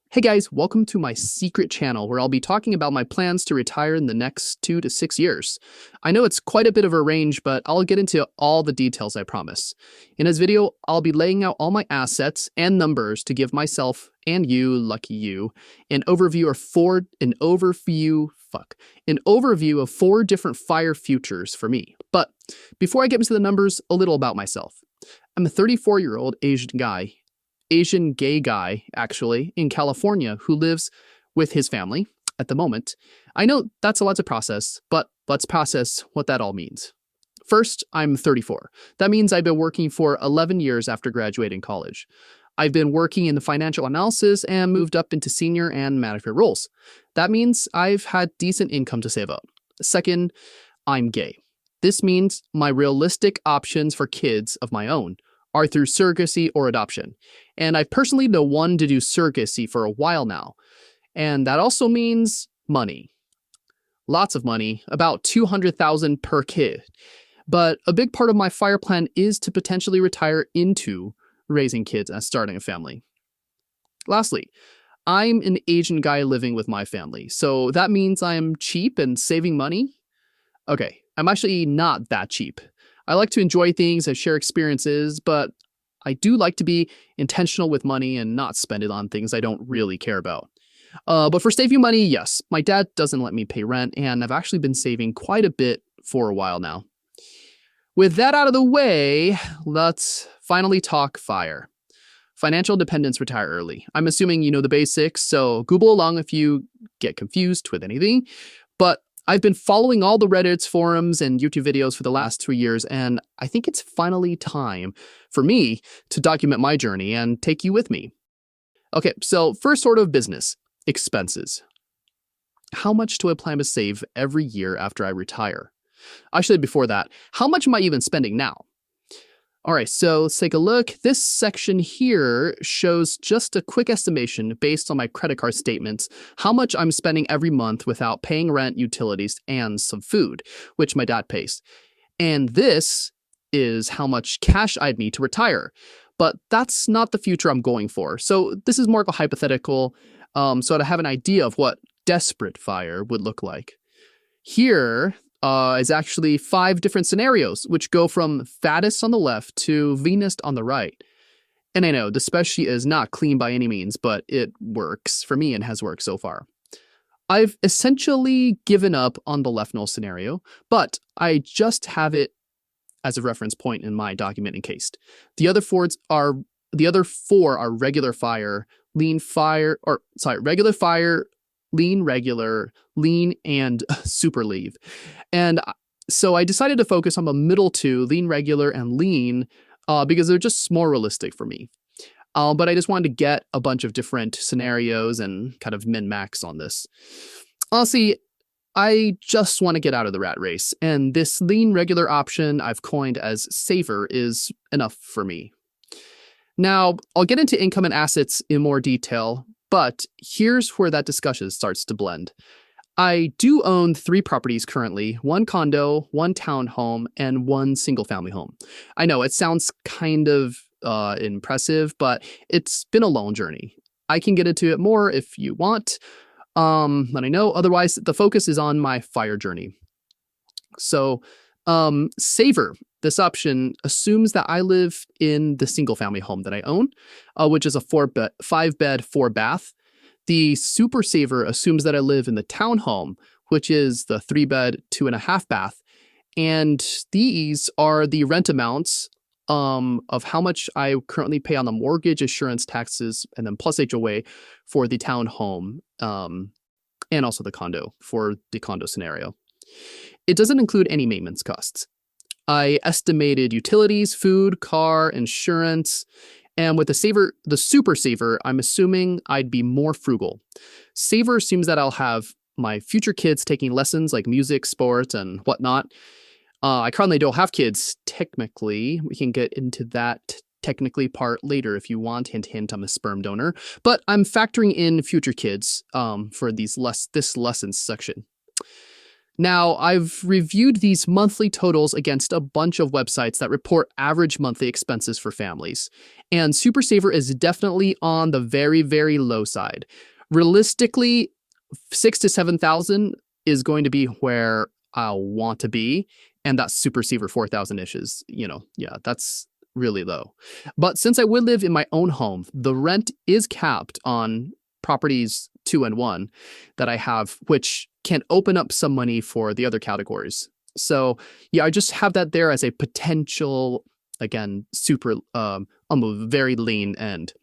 Hey guys, welcome to my secret channel where I'll be talking about my plans to retire in the next 2 to 6 years. I know it's quite a bit of a range, but I'll get into all the details, I promise. In this video, I'll be laying out all my assets and numbers to give myself and you, lucky you, an overview of 4 different FIRE futures for me. But before I get into the numbers, a little about myself. I'm a 34-year-old Asian gay guy, actually, in California who lives with his family at the moment. I know that's a lot to process, but let's process what that all means. First, I'm 34. That means I've been working for 11 years after graduating college. I've been working in the financial analysis and moved up into senior and manager roles. That means I've had decent income to save up. Second, I'm gay. This means my realistic options for kids of my own are through surrogacy or adoption. And I've personally been one to do surrogacy for a while now. And that also means money. Lots of money, about $200,000 per kid. But a big part of my FIRE plan is to potentially retire into raising kids and starting a family. Lastly, I'm an Asian guy living with my family, so that means I'm cheap and saving money? Okay, I'm actually not that cheap. I like to enjoy things and share experiences, but I do like to be intentional with money and not spend it on things I don't really care about. But for saving money, yes, my dad doesn't let me pay rent, and I've actually been saving quite a bit for a while now. With that out of the way, let's finally talk FIRE. Financial independence, retire early. I'm assuming you know the basics, so Google along if you get confused with anything. But I've been following all the Reddits, forums, and YouTube videos for the last 2 years, and I think it's finally time for me to document my journey and take you with me. Okay, so first order of business, expenses. How much do I plan to save every year after I retire? Actually, before that, how much am I even spending now? All right, so let's take a look. This section here shows just a quick estimation based on my credit card statements, how much I'm spending every month without paying rent, utilities, and some food, which my dad pays. And this is how much cash I'd need to retire. But that's not the future I'm going for. So this is more of a hypothetical, so to have an idea of what desperate FIRE would look like. Here is actually 5 different scenarios, which go from fattest on the left to Venus on the right. And I know, the spreadsheet is not clean by any means, but it works for me and has worked so far. I've essentially given up on the left null scenario, but I just have it as a reference point in my document encased. The other 4 are regular FIRE, regular FIRE, lean regular, lean, and super leave. And so I decided to focus on the middle 2, lean regular and lean, because they're just more realistic for me. But I just wanted to get a bunch of different scenarios and kind of min-max on this. Honestly, I just want to get out of the rat race, and this lean regular option I've coined as saver is enough for me. Now, I'll get into income and assets in more detail, but here's where that discussion starts to blend. I do own 3 properties currently, 1 condo, 1 townhome, and 1 single-family home. I know it sounds kind of impressive, but it's been a long journey. I can get into it more if you want, let me know. Otherwise, the focus is on my FIRE journey. So, saver. This option assumes that I live in the single-family home that I own, which is a 5-bed, 4-bath. The super saver assumes that I live in the townhome, which is the 3-bed, 2.5-bath. And these are the rent amounts of how much I currently pay on the mortgage, insurance, taxes, and then plus HOA for the townhome, and also the condo for the condo scenario. It doesn't include any maintenance costs. I estimated utilities, food, car, insurance, and with the super saver, I'm assuming I'd be more frugal. Saver assumes that I'll have my future kids taking lessons like music, sports, and whatnot. I currently don't have kids, technically. We can get into that technically part later if you want. Hint, hint, I'm a sperm donor. But I'm factoring in future kids for this lessons section. Now, I've reviewed these monthly totals against a bunch of websites that report average monthly expenses for families, and Super Saver is definitely on the very, very low side. Realistically, 6,000 to 7,000 is going to be where I'll want to be, and that Super Saver 4,000-ish is, that's really low. But since I would live in my own home, the rent is capped on properties 2 and 1 that I have, which can open up some money for the other categories. So yeah, I just have that there as a potential, again, super on the very lean end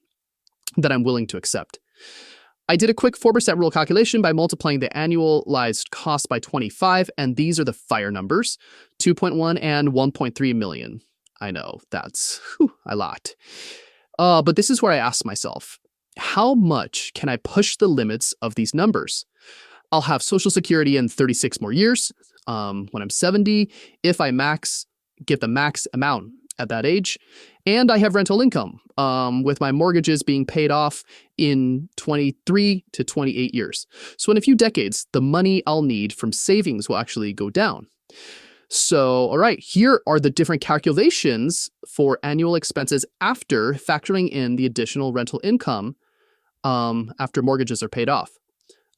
that I'm willing to accept. I did a quick 4% rule calculation by multiplying the annualized cost by 25, and these are the fire numbers, 2.1 and 1.3 million. I know, that's a lot. But this is where I asked myself, how much can I push the limits of these numbers? I'll have Social Security in 36 more years. When I'm 70, if I get the max amount at that age, and I have rental income, with my mortgages being paid off in 23 to 28 years. So in a few decades, the money I'll need from savings will actually go down. So, all right, here are the different calculations for annual expenses after factoring in the additional rental income after mortgages are paid off.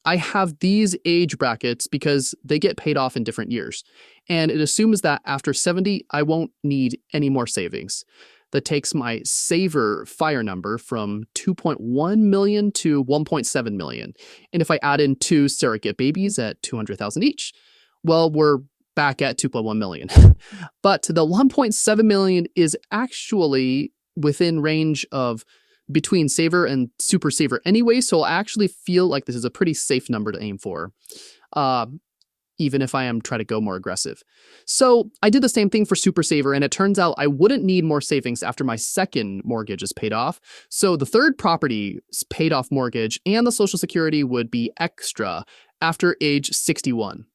I have these age brackets because they get paid off in different years, and it assumes that after 70, I won't need any more savings. That takes my SecretFIRE number from 2.1 million to 1.7 million. And if I add in 2 surrogate babies at 200,000 each, well, we're back at 2.1 million. But the 1.7 million is actually within range of between Saver and Super Saver anyway, so I actually feel like this is a pretty safe number to aim for, even if I am trying to go more aggressive. So I did the same thing for Super Saver, and it turns out I wouldn't need more savings after my second mortgage is paid off. So the third property's paid off mortgage and the Social Security would be extra after age 61.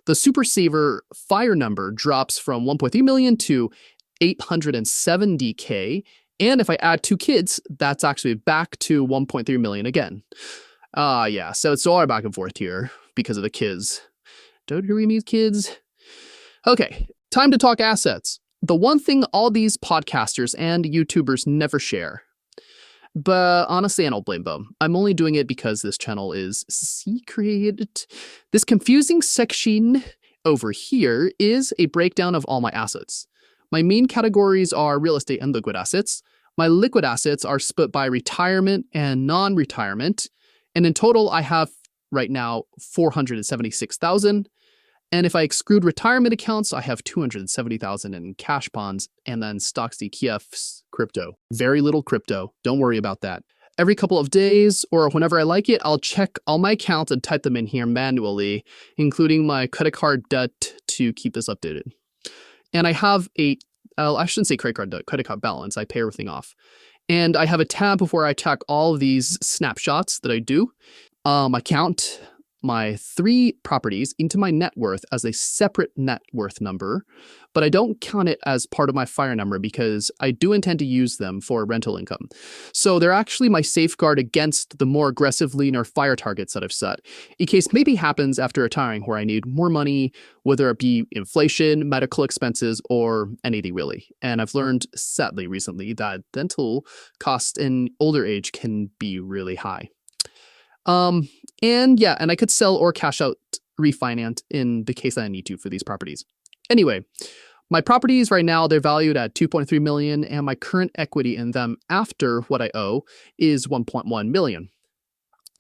The Super Saver fire number drops from 1.3 million to 870K. And if I add 2 kids, that's actually back to 1.3 million again. Yeah, so it's all back and forth here because of the kids. Don't hear me, kids. Okay, time to talk assets. The one thing all these podcasters and YouTubers never share. But honestly, I don't blame them. I'm only doing it because this channel is secret. This confusing section over here is a breakdown of all my assets. My main categories are real estate and liquid assets. My liquid assets are split by retirement and non-retirement. And in total, I have right now 476,000. And if I exclude retirement accounts, I have 270,000 in cash bonds and then stocks, ETFs, crypto. Very little crypto. Don't worry about that. Every couple of days or whenever I like it, I'll check all my accounts and type them in here manually, including my credit card debt to keep this updated. And I have I shouldn't say credit card debt, credit card balance. I pay everything off. And I have a tab where I track all of these snapshots that I do. I count my 3 properties into my net worth as a separate net worth number, but I don't count it as part of my fire number because I do intend to use them for rental income. So they're actually my safeguard against the more aggressive, leaner fire targets that I've set, in case maybe happens after retiring where I need more money, whether it be inflation, medical expenses, or anything really. And I've learned, sadly, recently that dental costs in older age can be really high. And I could sell or cash out refinance in the case that I need to for these properties. Anyway, my properties right now, they're valued at 2.3 million, and my current equity in them after what I owe is 1.1 million.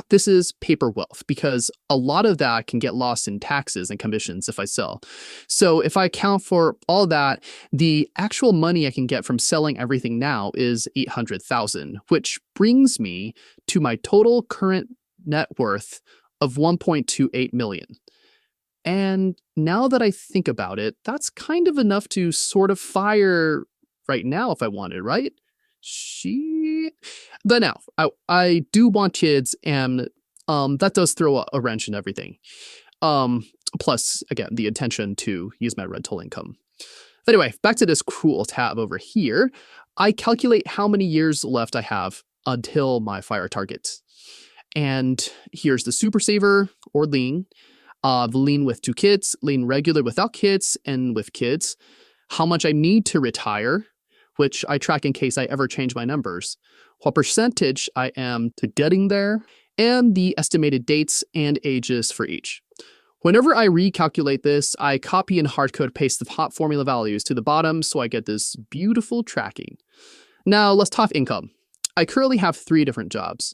This is paper wealth because a lot of that can get lost in taxes and commissions if I sell. So if I account for all that, the actual money I can get from selling everything now is 800,000, which brings me to my total current net worth of 1.28 million. And now that I think about it, that's kind of enough to sort of fire right now if I wanted, right? But now, I do want kids, and that does throw a wrench in everything. Plus, again, the intention to use my rental income. Anyway, back to this cool tab over here. I calculate how many years left I have until my fire target. And here's the Super Saver or lean. lean with 2 kids, lean regular without kids, and with kids, how much I need to retire, which I track in case I ever change my numbers, what percentage I am to getting there, and the estimated dates and ages for each. Whenever I recalculate this, I copy and hardcode paste the hot formula values to the bottom so I get this beautiful tracking. Now let's talk income. I currently have 3 different jobs.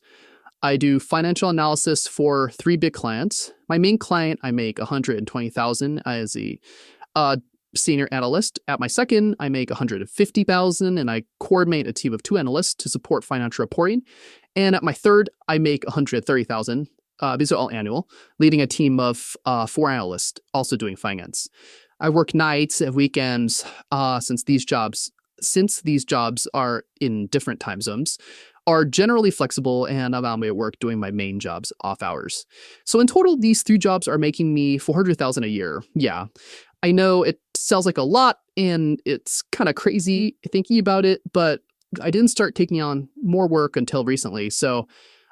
I do financial analysis for 3 big clients. My main client, I make $120,000 as a senior analyst. At my second, I make $150,000 and I coordinate a team of 2 analysts to support financial reporting. And at my third, I make $130,000. These are all annual, leading a team of 4 analysts, also doing finance. I work nights and weekends since these jobs are in different time zones, are generally flexible, and I'm on my work doing my main jobs off hours. So in total, these 3 jobs are making me $400,000 a year. Yeah, I know it sounds like a lot, and it's kind of crazy thinking about it, but I didn't start taking on more work until recently, so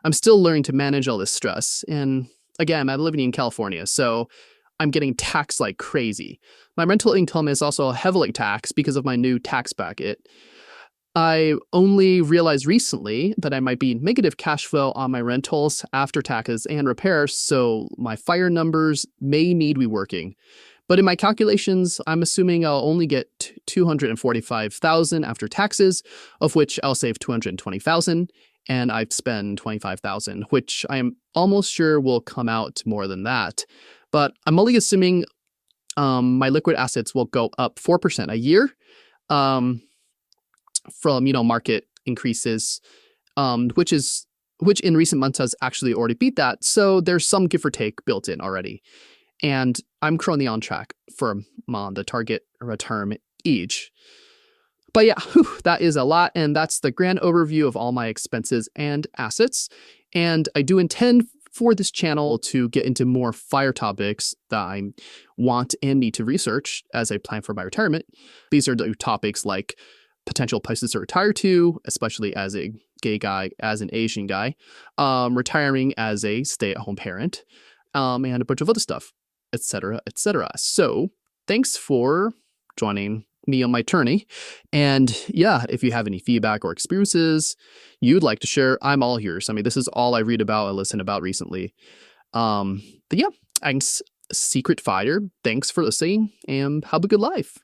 I'm still learning to manage all this stress. And again, I'm living in California, so I'm getting taxed like crazy. My rental income is also heavily taxed because of my new tax bracket. I only realized recently that I might be negative cash flow on my rentals after taxes and repairs, so my fire numbers may need reworking. But in my calculations, I'm assuming I'll only get $245,000 after taxes, of which I'll save $220,000, and I've spent $25,000, which I am almost sure will come out more than that. But I'm only assuming my liquid assets will go up 4% a year. From market increases, which in recent months has actually already beat that. So there's some give or take built in already, and I'm currently on track for the target return each. But yeah, that is a lot, and that's the grand overview of all my expenses and assets. And I do intend for this channel to get into more fire topics that I want and need to research as I plan for my retirement. These are the topics like potential places to retire to, especially as a gay guy, as an Asian guy, retiring as a stay-at-home parent, and a bunch of other stuff, etc., etc. So thanks for joining me on my journey. And yeah, if you have any feedback or experiences you'd like to share, I'm all ears. I mean, this is all I read about and listen about recently. But yeah, thanks, SecretFIRE. Thanks for listening, and have a good life.